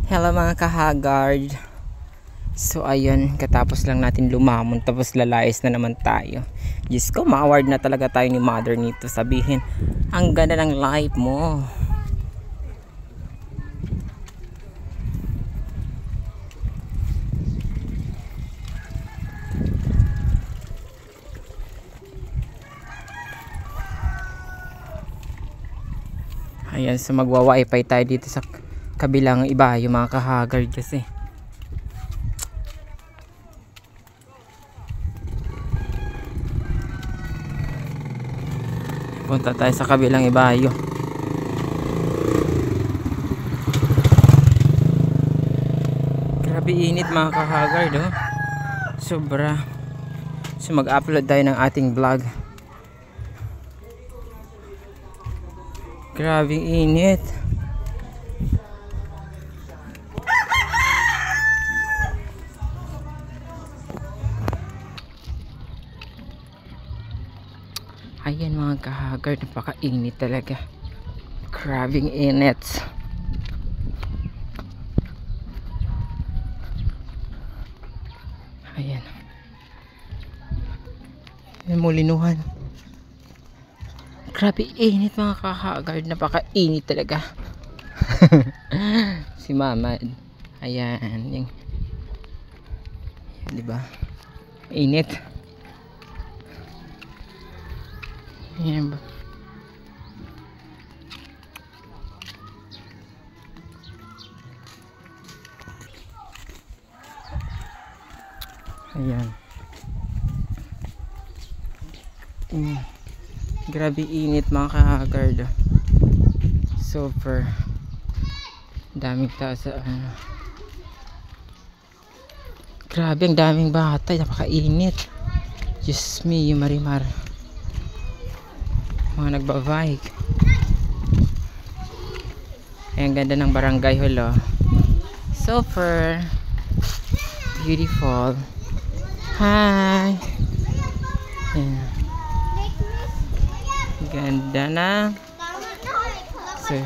Hello mga kahagard. So ayun, katapos lang natin lumamon tapos lalayas na naman tayo. Diyos ko, ma-award na talaga tayo ni mother nito. Sabihin, ang ganda ng life mo. Ayan, so magwa-wifi tayo dito sa kabilang iba, yung mga kahagard kasi. Punta tayo sa kabilang ibayo. Grabe init mga kahagard, oh. Sobra. So mag-upload tayo ng ating vlog. Grabe init. Ayan mga kahagard, napaka-init talaga. Grabing init. Ayan. May mulinuhan. Grabe init mga kahagard, napaka-init talaga. Si mama. Ayan, yung, di ba? Init. Ayan ba? Ayan. Grabe init mga kahagard. Super. Daming tao sa grabe, ang daming bata. Napakainit. Diyos me, yung marimar. Mga nagbabike. Ayan, ganda ng barangay hall, oh. Super beautiful. Hi. Ayan. Ganda na. So,